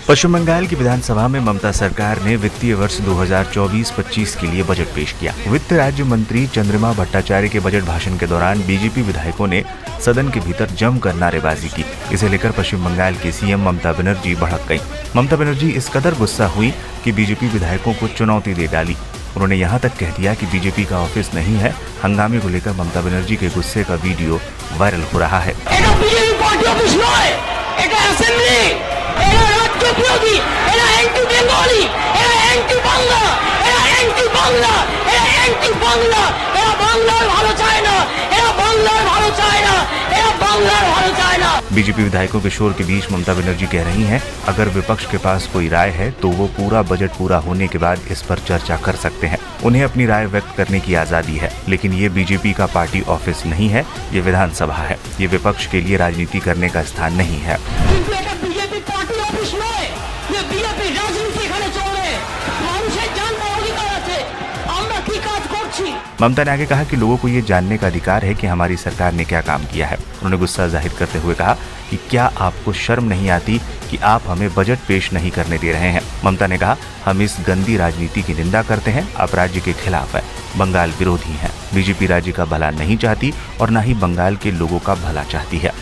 पश्चिम बंगाल की विधानसभा में ममता सरकार ने वित्तीय वर्ष 2024-25 के लिए बजट पेश किया। वित्त राज्य मंत्री चंद्रिमा भट्टाचार्य के बजट भाषण के दौरान बीजेपी विधायकों ने सदन के भीतर जमकर नारेबाजी की। इसे लेकर पश्चिम बंगाल की सीएम ममता बनर्जी भड़क गईं। ममता बनर्जी इस कदर गुस्सा हुई कि बीजेपी विधायकों को चुनौती दे डाली। उन्होंने यहाँ तक कह दिया कि बीजेपी का ऑफिस नहीं है। हंगामे को लेकर ममता बनर्जी के गुस्से का वीडियो वायरल हो रहा है। बीजेपी विधायकों के शोर के बीच ममता बनर्जी कह रही हैं, अगर विपक्ष के पास कोई राय है तो वो पूरा बजट पूरा होने के बाद इस पर चर्चा कर सकते हैं। उन्हें अपनी राय व्यक्त करने की आजादी है, लेकिन ये बीजेपी का पार्टी ऑफिस नहीं है, ये विधानसभा है। ये विपक्ष के लिए राजनीति करने का स्थान नहीं है। ममता ने आगे कहा कि लोगों को ये जानने का अधिकार है कि हमारी सरकार ने क्या काम किया है। उन्होंने गुस्सा जाहिर करते हुए कहा कि क्या आपको शर्म नहीं आती कि आप हमें बजट पेश नहीं करने दे रहे हैं। ममता ने कहा, हम इस गंदी राजनीति की निंदा करते हैं, आप राज्य के खिलाफ है, बंगाल विरोधी है। बीजेपी राज्य का भला नहीं चाहती और न ही बंगाल के लोगों का भला चाहती है।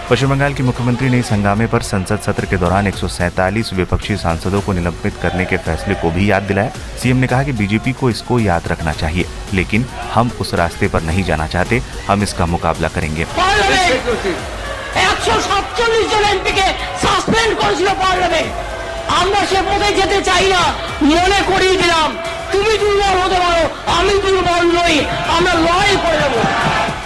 पश्चिम बंगाल के मुख्यमंत्री ने इस हंगामे पर संसद सत्र के दौरान 147 विपक्षी सांसदों को निलंबित करने के फैसले को भी याद दिलाया। सीएम ने कहा कि बीजेपी को इसको याद रखना चाहिए, लेकिन हम उस रास्ते पर नहीं जाना चाहते, हम इसका मुकाबला करेंगे। 147 জন এমপিকে সাসপেন্ড করেছিল পার্লামেন্ট। আমরা সে পথে যেতে চাই না, মনে করিয়ে দিলাম তুমি দুর্বল হতে পারো, আমি দুর্বল নই, আমরা লড়াই করে দেব।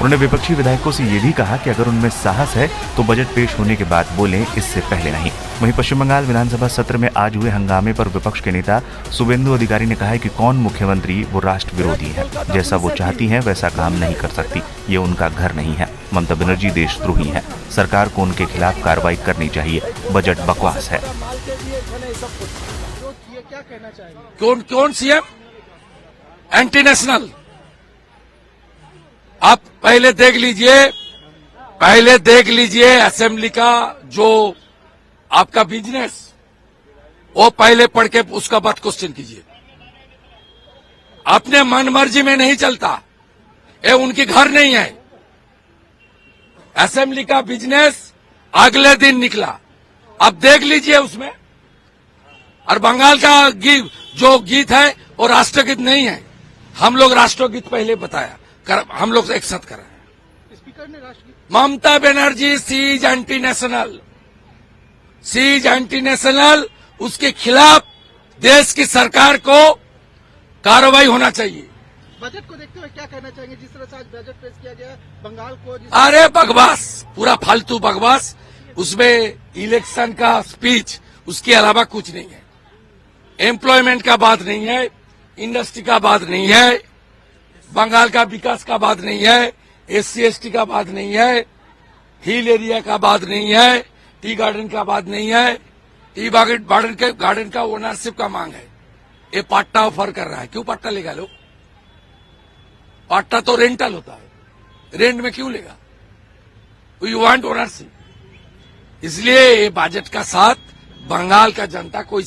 उन्होंने विपक्षी विधायकों से ये भी कहा कि अगर उनमें साहस है तो बजट पेश होने के बाद बोलें, इससे पहले नहीं। वहीं पश्चिम बंगाल विधानसभा सत्र में आज हुए हंगामे पर विपक्ष के नेता शुभेंदु अधिकारी ने कहा है कि कौन मुख्यमंत्री वो राष्ट्र विरोधी है, जैसा वो चाहती हैं वैसा काम नहीं कर सकती, ये उनका घर नहीं है। ममता बनर्जी देशद्रोही है, सरकार को उनके खिलाफ कार्रवाई करनी चाहिए, बजट बकवास है। कौन सीएम? Anti national. आप पहले देख लीजिए असेंबली का जो आपका बिजनेस, वो पहले पढ़ के उसका बाद क्वेश्चन कीजिए। अपने मन मर्जी में नहीं चलता, ये उनकी घर नहीं है। असेंबली का बिजनेस अगले दिन निकला, अब देख लीजिए उसमें। और बंगाल का जो गीत है वो राष्ट्रगीत नहीं है। हम लोग राष्ट्रगीत पहले बताया, हम लोग एक साथ कर रहे हैं। स्पीकर ने राष्ट्रगीत। Mamata Banerjee seize anti national, उसके खिलाफ देश की सरकार को कार्रवाई होना चाहिए। बजट को देखते हुए क्या कहना चाहेंगे, जिस तरह से आज बजट पेश किया गया बंगाल को? अरे बकवास, पूरा फालतू बकवास। उसमें इलेक्शन का स्पीच, उसके अलावा कुछ नहीं है। एम्प्लॉयमेंट का बात नहीं है, इंडस्ट्री का बात नहीं है, बंगाल का विकास का बात नहीं है, SC/ST का बात नहीं है, हिल एरिया का बात नहीं है, टी गार्डन का बात नहीं है। टी गार्डन का ओनरशिप का मांग है। ये पट्टा ऑफर कर रहा है। क्यों पट्टा लेगा लोग? पट्टा तो रेंटल होता है, रेंट में क्यों लेगा? We want ownership. इसलिए ये बजट का साथ बंगाल का जनता को